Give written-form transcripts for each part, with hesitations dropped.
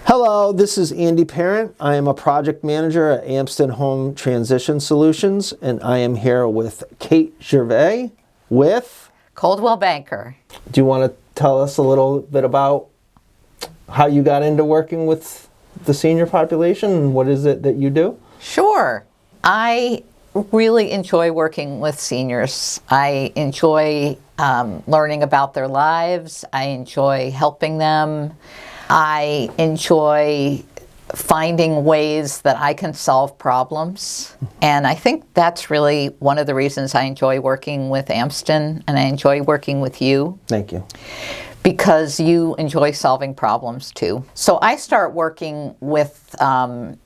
Hello, this is Andy Parent. I am a project manager at Amston Home Transition Solutions, and I am here with Kate Gervais with Coldwell Banker. Do you want to tell us a little bit about how you got into working with the senior population and what is it that you do? Sure. I really enjoy working with seniors. I enjoy learning about their lives. I enjoy helping them. I enjoy finding ways that I can solve problems. And I think that's really one of the reasons I enjoy working with Amston, and I enjoy working with you. Thank you. Because you enjoy solving problems too. So I start working with the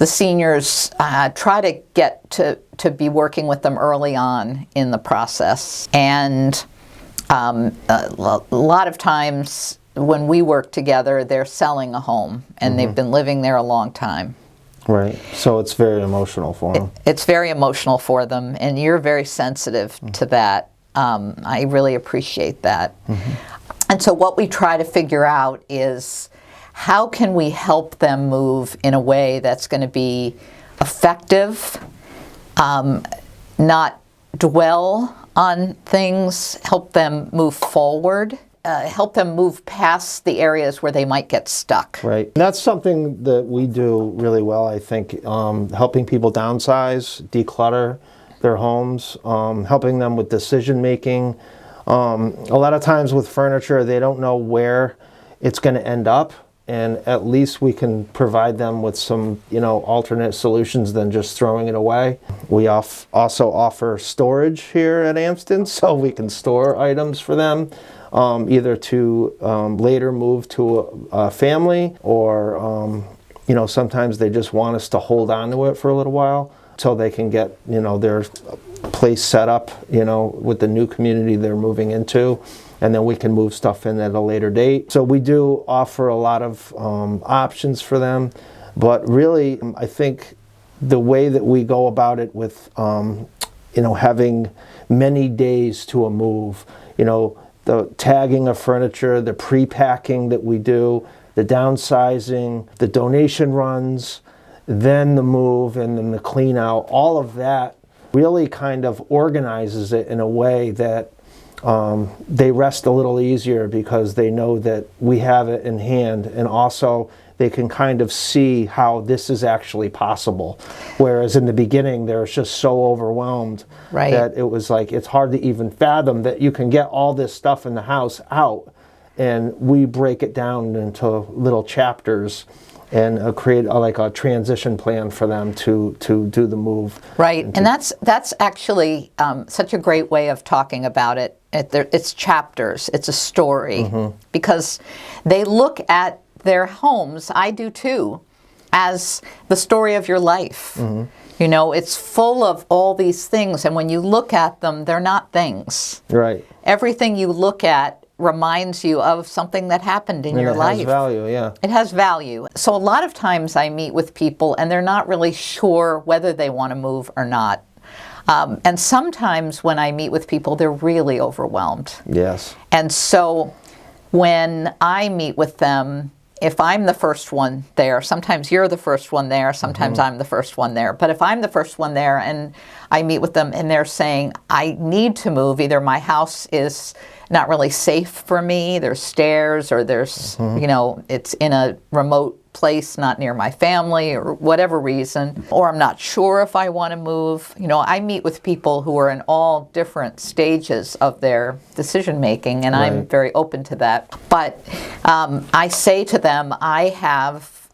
seniors, try to get to be working with them early on in the process. And a lot of times when we work together, they're selling a home and they've been living there a long time. Right. So it's very emotional for them. It's very emotional for them, and you're very sensitive to that. I really appreciate that. And so what we try to figure out is how can we help them move in a way that's going to be effective, not dwell on things, help them move forward, help them move past the areas where they might get stuck. Right. And that's something that we do really well, I think, helping people downsize, declutter their homes, helping them with decision making. A lot of times with furniture, they don't know where it's going to end up, and at least we can provide them with some, alternate solutions than just throwing it away. We also offer storage here at Amston, so we can store items for them, either to later move to a family, or sometimes they just want us to hold on to it for a little while till they can get their place set up with the new community they're moving into, and then we can move stuff in at a later date. So we do offer a lot of options for them, but really I think the way that we go about it with having many days to a move, the tagging of furniture, the pre-packing that we do, the downsizing, the donation runs, then the move, and then the clean out, all of that really kind of organizes it in a way that they rest a little easier because they know that we have it in hand, and also they can kind of see how this is actually possible. Whereas in the beginning, they're just so overwhelmed that it was like, it's hard to even fathom that you can get all this stuff in the house out. And we break it down into little chapters and create a transition plan for them to do the move. Right, and that's actually such a great way of talking about it. It's chapters, it's a story, because they look at their homes, I do too, as the story of your life. It's full of all these things, and when you look at them, they're not things. Right. Everything you look at reminds you of something that happened in your life. It has value, yeah. It has value. So a lot of times I meet with people and they're not really sure whether they want to move or not. And sometimes when I meet with people, they're really overwhelmed. Yes. And so when I meet with them, if I'm the first one there, sometimes you're the first one there, sometimes I'm the first one there. But if I'm the first one there and I meet with them and they're saying, I need to move, either my house is not really safe for me, there's stairs, or there's, it's in a remote place, not near my family, or whatever reason, or I'm not sure if I want to move. I meet with people who are in all different stages of their decision making, and I'm very open to that. But I say to them, I have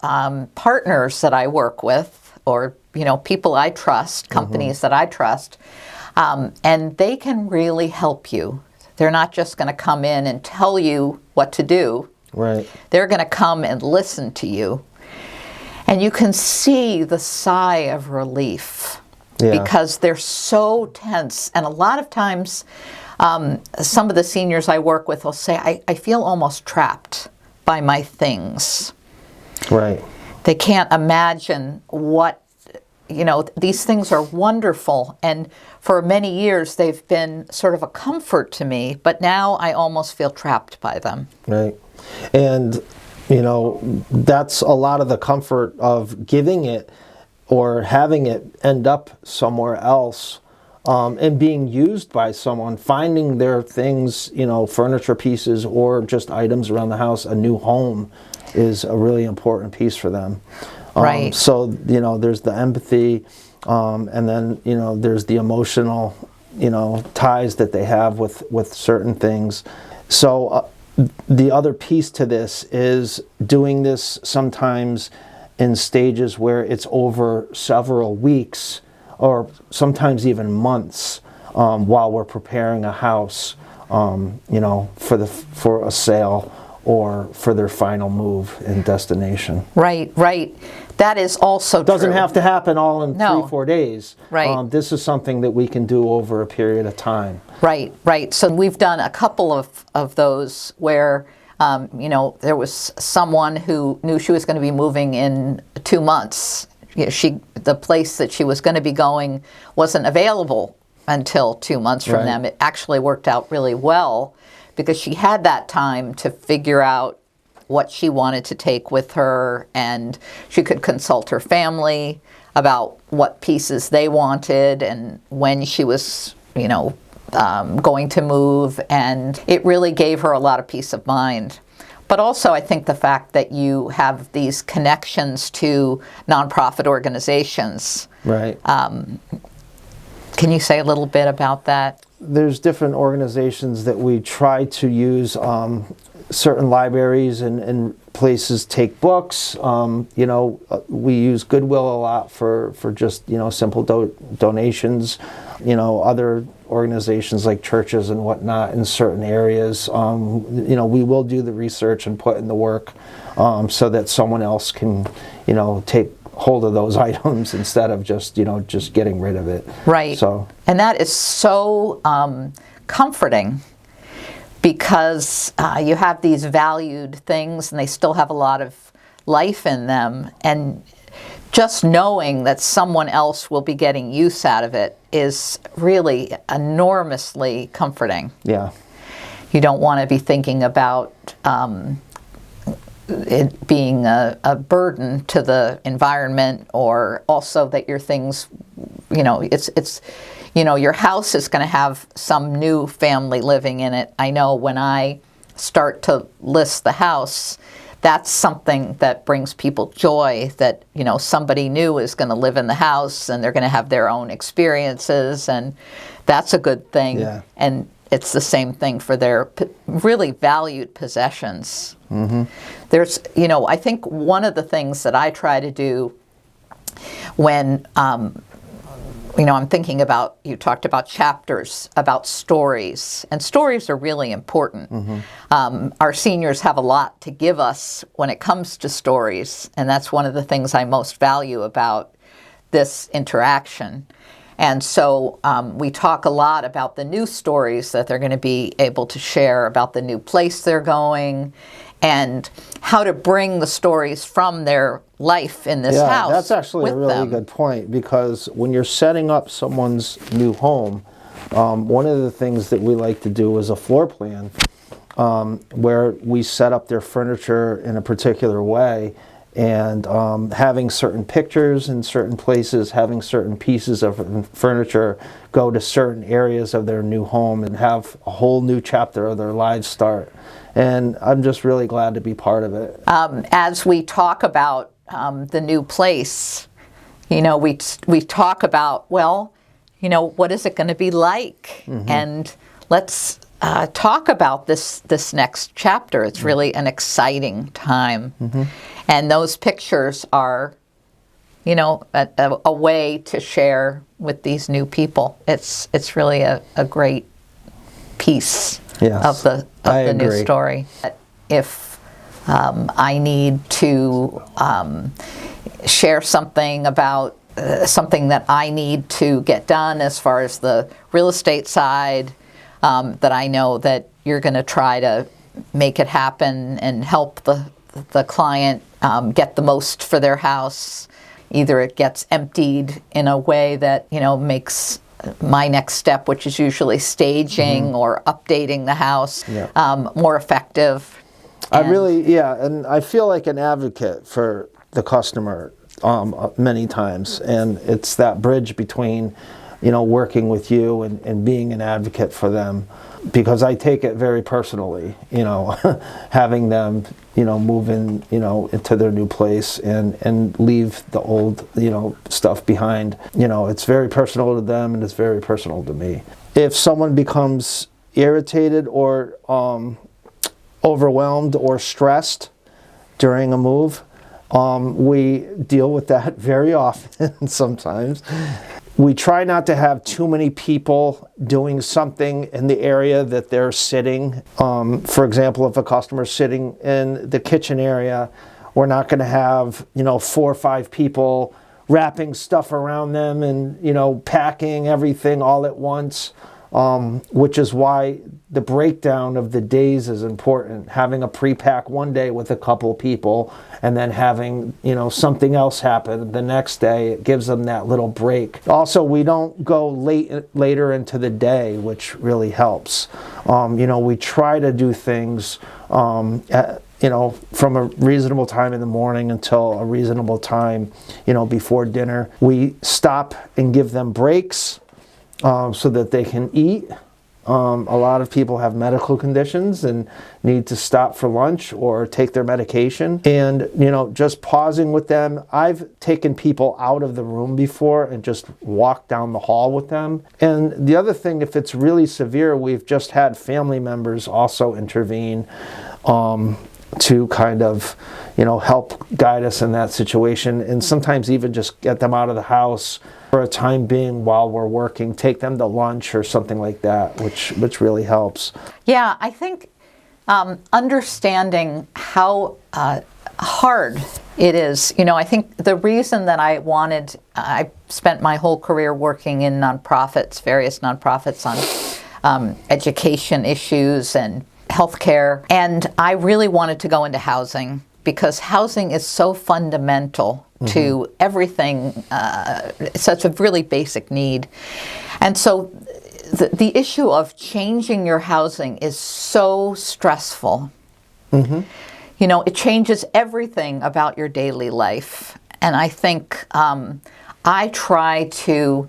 partners that I work with, or people I trust, companies that I trust, and they can really help you. They're not just going to come in and tell you what to do. Right. They're going to come and listen to you. And you can see the sigh of relief because they're so tense. And a lot of times, some of the seniors I work with will say, I feel almost trapped by my things. Right. They can't imagine what, these things are wonderful. And for many years, they've been sort of a comfort to me. But now I almost feel trapped by them. Right. And that's a lot of the comfort of giving it or having it end up somewhere else, and being used by someone, finding their things, furniture pieces or just items around the house, a new home is a really important piece for them. Right. So, there's the empathy, and then, there's the emotional, ties that they have with certain things. So the other piece to this is doing this sometimes in stages where it's over several weeks or sometimes even months, while we're preparing a house, for a sale or for their final move and destination. Right. That is also true. Doesn't have to happen all in No. 3-4 days. Right. This is something that we can do over a period of time. Right. So we've done a couple of those where, there was someone who knew she was going to be moving in 2 months. The place that she was going to be going wasn't available until 2 months from Right. them. It actually worked out really well because she had that time to figure out what she wanted to take with her, and she could consult her family about what pieces they wanted and when she was, going to move, and it really gave her a lot of peace of mind. But also, I think the fact that you have these connections to nonprofit organizations. Right. Can you say a little bit about that? There's different organizations that we try to use. Certain libraries and places take books. We use Goodwill a lot for just simple donations. Other organizations like churches and whatnot in certain areas. We will do the research and put in the work, so that someone else can take hold of those items instead of just getting rid of it. Right. So, and that is so comforting, because you have these valued things and they still have a lot of life in them, and just knowing that someone else will be getting use out of it is really enormously comforting. yeah. You don't want to be thinking about it being a burden to the environment, or also that your things, your house is going to have some new family living in it. I know when I start to list the house, that's something that brings people joy, that, somebody new is going to live in the house and they're going to have their own experiences, and that's a good thing. Yeah. And it's the same thing for their really valued possessions. Mm-hmm. There's, I think one of the things that I try to do when, I'm thinking about, you talked about chapters, about stories, and stories are really important. Mm-hmm. Our seniors have a lot to give us when it comes to stories, and that's one of the things I most value about this interaction. And so we talk a lot about the new stories that they're going to be able to share about the new place they're going, and how to bring the stories from their life in this house. That's actually a really them. good point, because when you're setting up someone's new home, one of the things that we like to do is a floor plan, where we set up their furniture in a particular way, and having certain pictures in certain places, having certain pieces of furniture go to certain areas of their new home and have a whole new chapter of their lives start. And I'm just really glad to be part of it. As we talk about the new place, we talk about, what is it going to be like? Mm-hmm. And let's talk about this next chapter. It's really an exciting time. Mm-hmm. And those pictures are, a way to share with these new people. It's really a great piece. Yes, of the new story. If I need to share something about something that I need to get done as far as the real estate side, that I know that you're going to try to make it happen and help the client get the most for their house. Either it gets emptied in a way that makes my next step, which is usually staging, mm-hmm. or updating the house, more effective. I And- really, yeah, and I feel like an advocate for the customer many times, and it's that bridge between, working with you and being an advocate for them, because I take it very personally, having them, move in, into their new place and leave the old, stuff behind. It's very personal to them, and it's very personal to me. If someone becomes irritated or overwhelmed or stressed during a move, we deal with that very often sometimes. We try not to have too many people doing something in the area that they're sitting. For example, if a customer's sitting in the kitchen area, we're not going to have, 4 or 5 people wrapping stuff around them and, packing everything all at once. Which is why the breakdown of the days is important. Having a pre-pack one day with a couple people and then having, something else happen the next day, it gives them that little break. Also, we don't go later into the day, which really helps. We try to do things, from a reasonable time in the morning until a reasonable time, before dinner. We stop and give them breaks. So that they can eat. A lot of people have medical conditions and need to stop for lunch or take their medication. And, just pausing with them. I've taken people out of the room before and just walked down the hall with them. And the other thing, if it's really severe, we've just had family members also intervene to kind of, help guide us in that situation, and sometimes even just get them out of the house for a time being while we're working, take them to lunch or something like that, which really helps. Yeah, I think understanding how hard it is, I think the reason that I spent my whole career working in nonprofits, various nonprofits on education issues and healthcare, and I really wanted to go into housing because housing is so fundamental to everything. It's such a really basic need. And so the issue of changing your housing is so stressful. It changes everything about your daily life. And I think I try to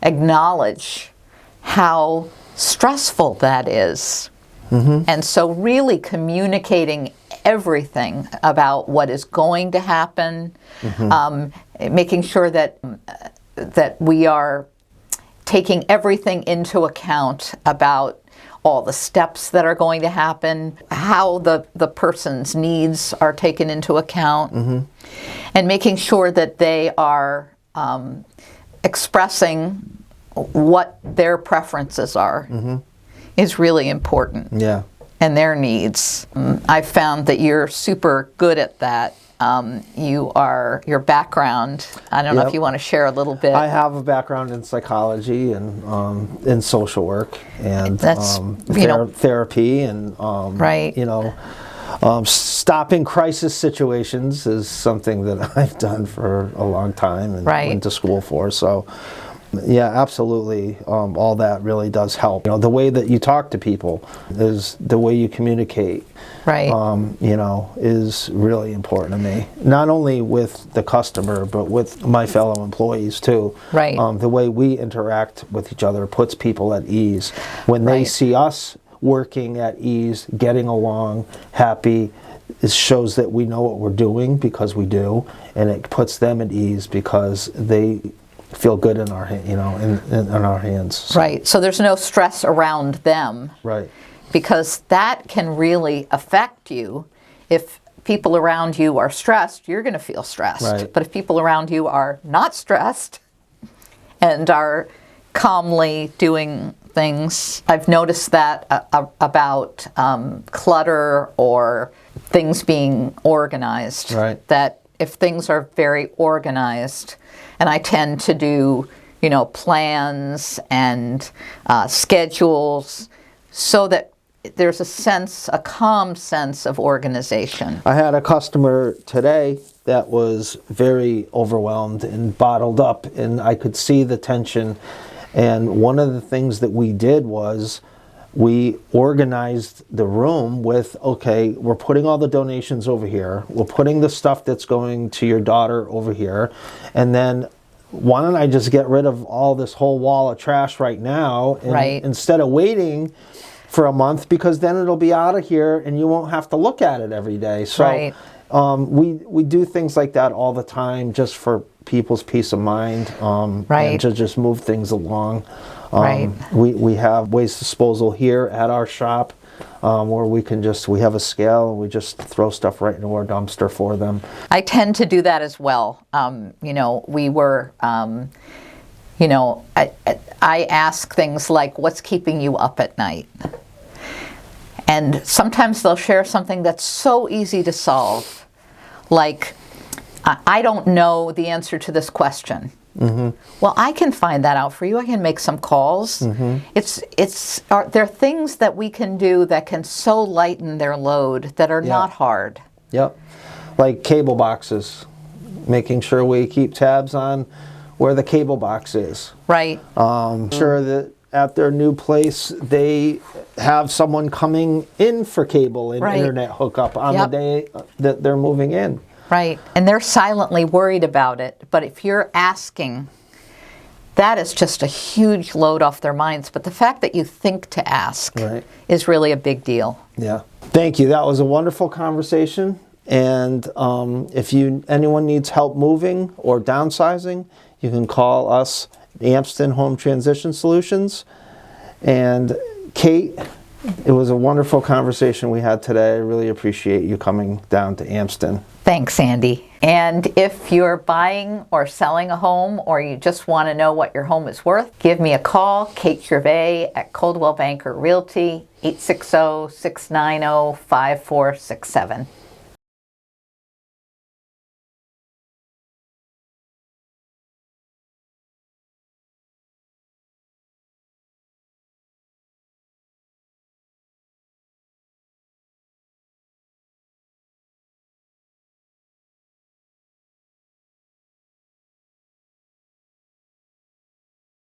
acknowledge how stressful that is. And so really communicating everything about what is going to happen, making sure that we are taking everything into account about all the steps that are going to happen, how the person's needs are taken into account, and making sure that they are expressing what their preferences are. Is really important. Yeah. And their needs. I've found that you're super good at that. Your background, I don't know if you want to share a little bit. I have a background in psychology and in social work and That's, therapy and right. Stopping crisis situations is something that I've done for a long time and went to school for. So yeah, absolutely. All that really does help. The way that you talk to people is the way you communicate. Right. Is really important to me. Not only with the customer, but with my fellow employees too. Right. The way we interact with each other puts people at ease. When they see us working at ease, getting along, happy, it shows that we know what we're doing because we do, and it puts them at ease because they feel good in our in our hands. So. Right. So there's no stress around them. Right. Because that can really affect you. If people around you are stressed, you're going to feel stressed. Right. But if people around you are not stressed and are calmly doing things, I've noticed that about clutter or things being organized. Right. That if things are very organized, and I tend to do, plans and schedules so that there's a calm sense of organization. I had a customer today that was very overwhelmed and bottled up, and I could see the tension. And one of the things that we did was we organized the room with, okay, we're putting all the donations over here, we're putting the stuff that's going to your daughter over here, and then why don't I just get rid of all this whole wall of trash right now, and Right. instead of waiting for a month, because then it'll be out of here and you won't have to look at it every day. So Right. we do things like that all the time, just for people's peace of mind, Right. and to just move things along. Right. We have waste disposal here at our shop, where we have a scale and we just throw stuff right into our dumpster for them. I tend to do that as well. We were, I ask things like, what's keeping you up at night? And sometimes they'll share something that's so easy to solve. Like, I don't know the answer to this question. Mm-hmm. Well, I can find that out for you. I can make some calls. Mm-hmm. There are things that we can do that can so lighten their load that are not hard. Yep. Like cable boxes, making sure we keep tabs on where the cable box is. Right. Sure that at their new place they have someone coming in for cable and Right. internet hookup on the day that they're moving in. Right. And they're silently worried about it. But if you're asking, that is just a huge load off their minds. But the fact that you think to ask is really a big deal. Yeah. Thank you. That was a wonderful conversation. And if anyone needs help moving or downsizing, you can call us, Amston Home Transition Solutions. And Kate, it was a wonderful conversation we had today. I really appreciate you coming down to Amston. Thanks, Andy. And if you're buying or selling a home, or you just want to know what your home is worth, give me a call, Kate Gervais at Coldwell Banker Realty, 860-690-5467.